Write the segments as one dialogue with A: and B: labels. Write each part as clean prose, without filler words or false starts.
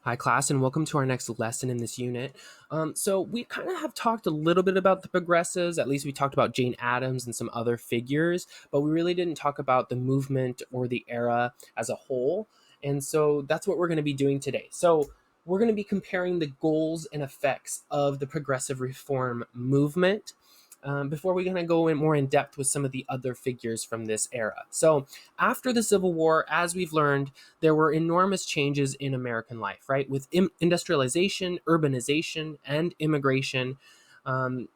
A: Hi, class, and welcome to our next lesson in this unit. So we kind of have talked a little bit about the progressives. At least we talked about Jane Addams and some other figures, but we really didn't talk about the movement or the era as a whole. And so that's what we're going to be doing today. So we're going to be comparing the goals and effects of the progressive reform movement. Before we're going to go in more in depth with some of the other figures from this era. So, after the Civil War, as we've learned, there were enormous changes in American life, right? With industrialization, urbanization, and immigration, um,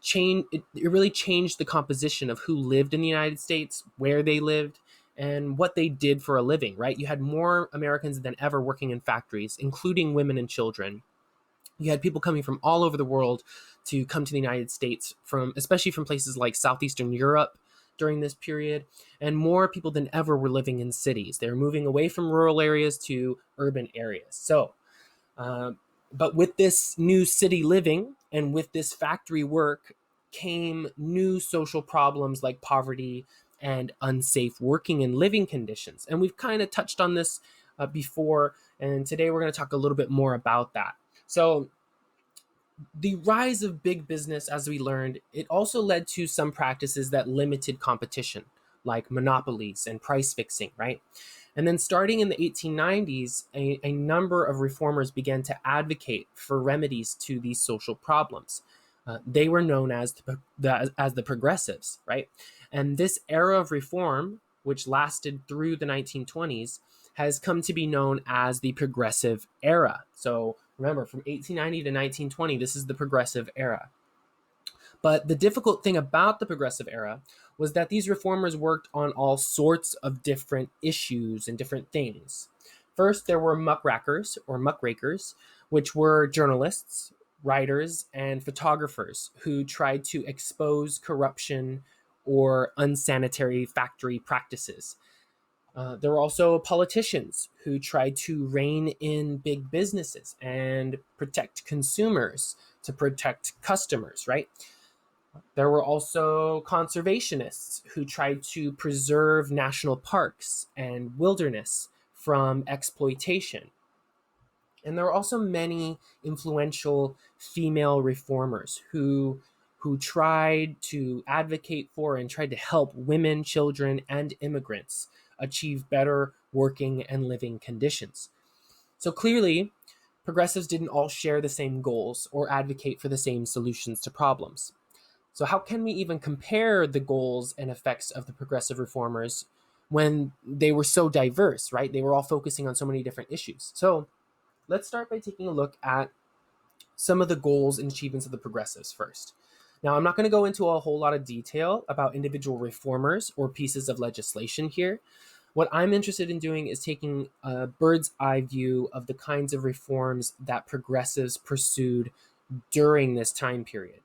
A: it really changed the composition of who lived in the United States, where they lived, and what they did for a living, right? You had more Americans than ever working in factories, including women and children. You had people coming from all over the world to come to the United States, from especially from places like southeastern Europe during this period, and more people than ever were living in cities. They were moving away from rural areas to urban areas. Uh, but with this new city living and with this factory work came new social problems like poverty and unsafe working and living conditions. And we've kind of touched on this before, and today we're going to talk a little bit more about that. So, the rise of big business, as we learned, it also led to some practices that limited competition, like monopolies and price fixing, right? And then starting in the 1890s, a number of reformers began to advocate for remedies to these social problems. They were known as the progressives, right? And this era of reform, which lasted through the 1920s, has come to be known as the progressive era. So remember, from 1890 to 1920, this is the progressive era. But the difficult thing about the progressive era was that these reformers worked on all sorts of different issues and different things. First, there were muckrakers or muckrakers, which were journalists, writers, and photographers who tried to expose corruption or unsanitary factory practices. There were also politicians who tried to rein in big businesses and protect consumers to protect customers, right? There were also conservationists who tried to preserve national parks and wilderness from exploitation. And there were also many influential female reformers who tried to advocate for and tried to help women, children, and immigrants achieve better working and living conditions. So clearly, progressives didn't all share the same goals or advocate for the same solutions to problems. So, how can we even compare the goals and effects of the progressive reformers when they were so diverse, right? They were all focusing on so many different issues. So, let's start by taking a look at some of the goals and achievements of the progressives first. Now, I'm not going to go into a whole lot of detail about individual reformers or pieces of legislation here. What I'm interested in doing is taking a bird's eye view of the kinds of reforms that progressives pursued during this time period.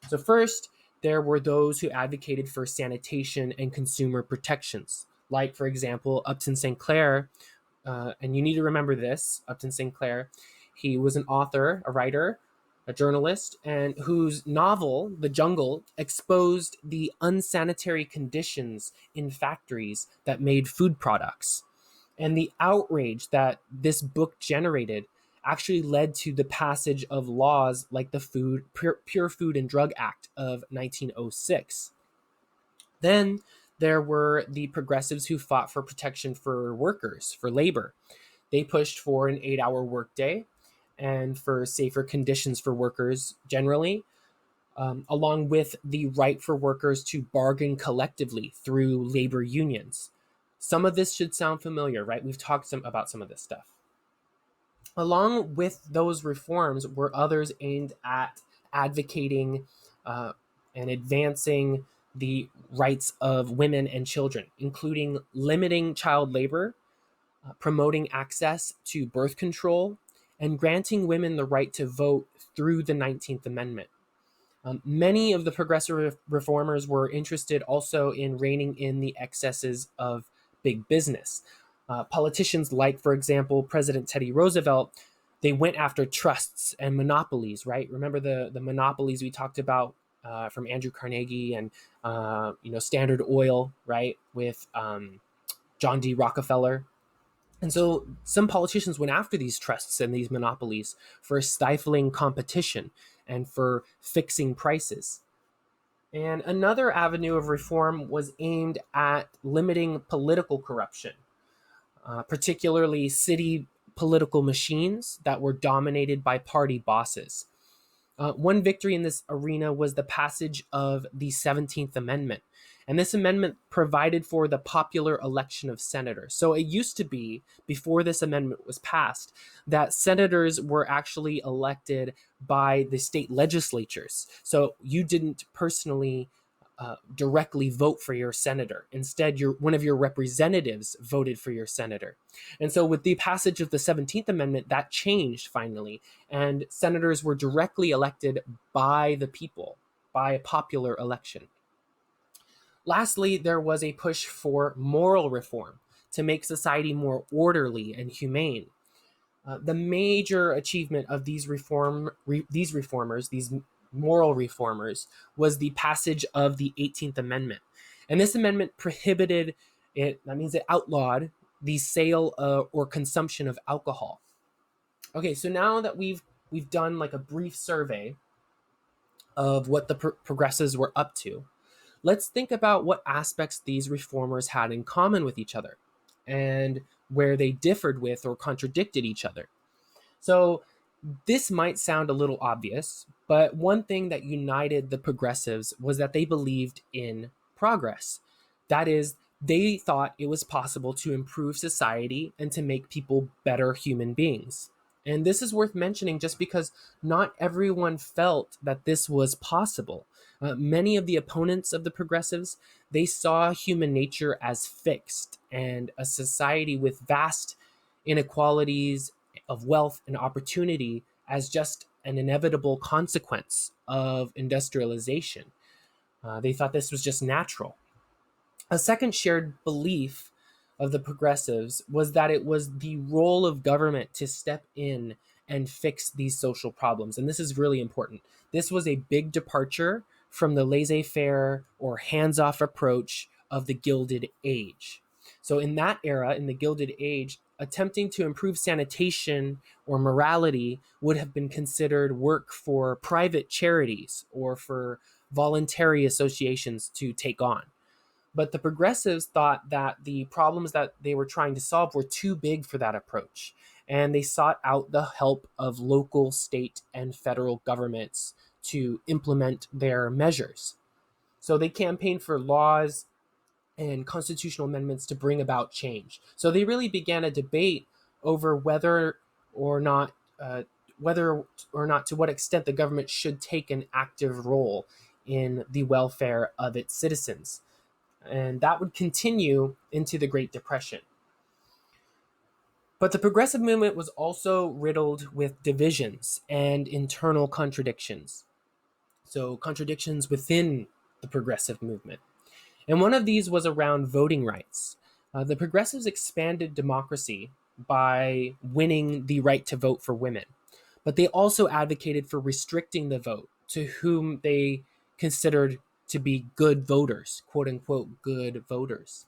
A: So, first, there were those who advocated for sanitation and consumer protections, like, for example, Upton St. Clair. And you need to remember this, Upton St. Clair. He was an author, a writer, a journalist, and whose novel, The Jungle, exposed the unsanitary conditions in factories that made food products. And the outrage that this book generated actually led to the passage of laws like the Pure Food and Drug Act of 1906. Then there were the progressives who fought for protection for workers, for labor. They pushed for an 8-hour workday and for safer conditions for workers generally, along with the right for workers to bargain collectively through labor unions. Some of this should sound familiar, right? We've talked about some of this stuff. Along with those reforms were others aimed at advocating uh, and advancing the rights of women and children, including limiting child labor, promoting access to birth control, and granting women the right to vote through the 19th Amendment. Many of the progressive reformers were interested also in reining in the excesses of big business. Politicians like, for example, President Teddy Roosevelt, they went after trusts and monopolies, right? Remember the monopolies we talked about from Andrew Carnegie and Standard Oil, right, with John D. Rockefeller. And so some politicians went after these trusts and these monopolies for stifling competition and for fixing prices. And another avenue of reform was aimed at limiting political corruption, particularly city political machines that were dominated by party bosses. One victory in this arena was the passage of the 17th Amendment. And this amendment provided for the popular election of senators. So it used to be, before this amendment was passed, that senators were actually elected by the state legislatures. So you didn't personally directly vote for your senator. Instead, one of your representatives voted for your senator. And so, with the passage of the 17th Amendment, that changed finally, and senators were directly elected by the people, by a popular election. Lastly, there was a push for moral reform to make society more orderly and humane. The major achievement of these reformers, these moral reformers, was the passage of the 18th Amendment. And this amendment prohibited it, that means it outlawed the sale or consumption of alcohol. Okay, so now that we've done like a brief survey of what the progressives were up to, let's think about what aspects these reformers had in common with each other and where they differed with or contradicted each other. So this might sound a little obvious, but one thing that united the progressives was that they believed in progress. That is, they thought it was possible to improve society and to make people better human beings. And this is worth mentioning just because not everyone felt that this was possible. Many of the opponents of the progressives, they saw human nature as fixed and a society with vast inequalities of wealth and opportunity as just an inevitable consequence of industrialization. They thought this was just natural. A second shared belief of the progressives was that it was the role of government to step in and fix these social problems. And this is really important. This was a big departure from the laissez faire or hands off approach of the Gilded Age. So, in that era, in the Gilded Age, attempting to improve sanitation or morality would have been considered work for private charities or for voluntary associations to take on. But the progressives thought that the problems that they were trying to solve were too big for that approach. And they sought out the help of local, state, and federal governments to implement their measures. So they campaigned for laws and constitutional amendments to bring about change. So they really began a debate over or not, whether or not to what extent the government should take an active role in the welfare of its citizens. And that would continue into the Great Depression. But the progressive movement was also riddled with divisions and internal contradictions. So, contradictions within the progressive movement. And one of these was around voting rights. The progressives expanded democracy by winning the right to vote for women, but they also advocated for restricting the vote to whom they considered to be good voters, quote unquote, good voters,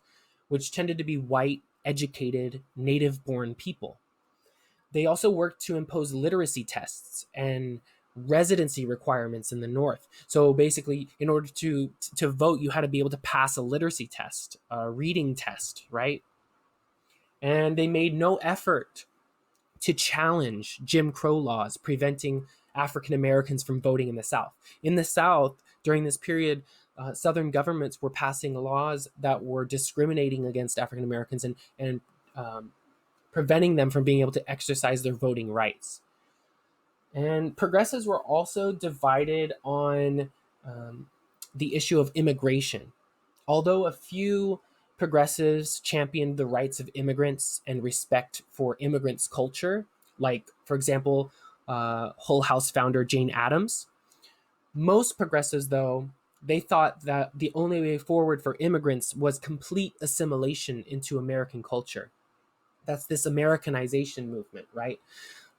A: which tended to be white, educated, native born people. They also worked to impose literacy tests and residency requirements in the North. So basically, in order to vote, you had to be able to pass a literacy test, a reading test, right? And they made no effort to challenge Jim Crow laws preventing African Americans from voting in the South. In the South, during this period, Southern governments were passing laws that were discriminating against African Americans and preventing them from being able to exercise their voting rights. And progressives were also divided on the issue of immigration. Although a few progressives championed the rights of immigrants and respect for immigrants' culture, like, for example, Hull House founder Jane Addams, most progressives, though, they thought that the only way forward for immigrants was complete assimilation into American culture. That's this Americanization movement, right?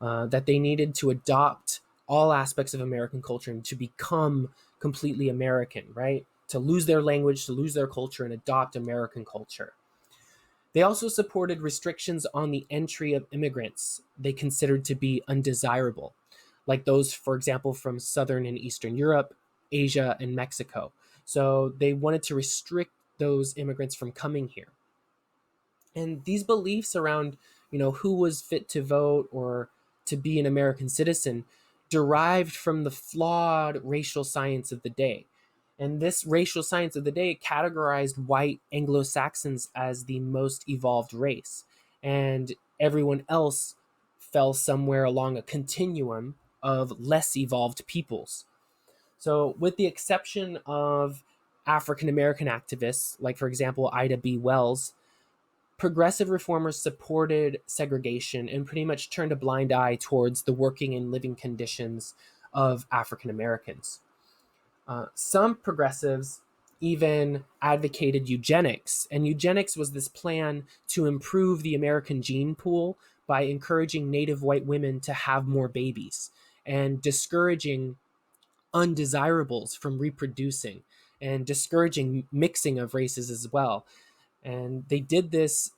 A: That they needed to adopt all aspects of American culture and to become completely American, right? To lose their language, to lose their culture, and adopt American culture. They also supported restrictions on the entry of immigrants they considered to be undesirable, like those, for example, from Southern and Eastern Europe, Asia, and Mexico. So they wanted to restrict those immigrants from coming here. And these beliefs around, who was fit to vote or to be an American citizen derived from the flawed racial science of the day. And this racial science of the day categorized white Anglo-Saxons as the most evolved race, and everyone else fell somewhere along a continuum of less evolved peoples. So with the exception of African American activists, like for example Ida B. Wells, progressive reformers supported segregation and pretty much turned a blind eye towards the working and living conditions of African Americans. Some progressives even advocated eugenics, and eugenics was this plan to improve the American gene pool by encouraging native white women to have more babies and discouraging undesirables from reproducing and discouraging mixing of races as well. And they did this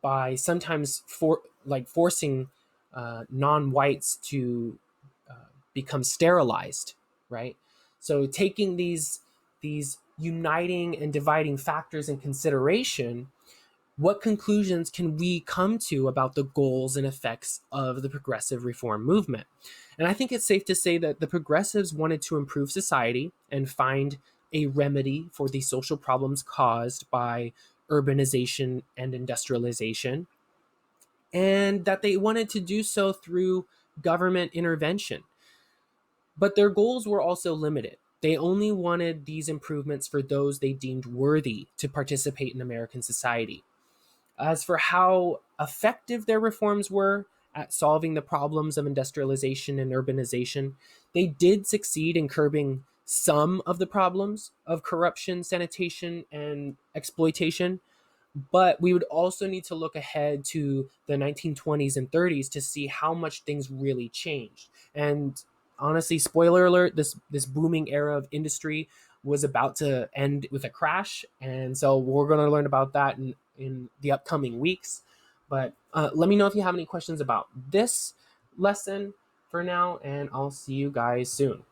A: by sometimes forcing non-whites to become sterilized, right? So taking these uniting and dividing factors in consideration, what conclusions can we come to about the goals and effects of the progressive reform movement? And I think it's safe to say that the progressives wanted to improve society and find a remedy for the social problems caused by urbanization and industrialization, and that they wanted to do so through government intervention. But their goals were also limited. They only wanted these improvements for those they deemed worthy to participate in American society. As for how effective their reforms were at solving the problems of industrialization and urbanization, they did succeed in curbing some of the problems of corruption, sanitation, and exploitation. But we would also need to look ahead to the 1920s and 30s to see how much things really changed. And honestly, spoiler alert, this booming era of industry was about to end with a crash, and so we're going to learn about that in the upcoming weeks. But let me know if you have any questions about this lesson for now, and I'll see you guys soon.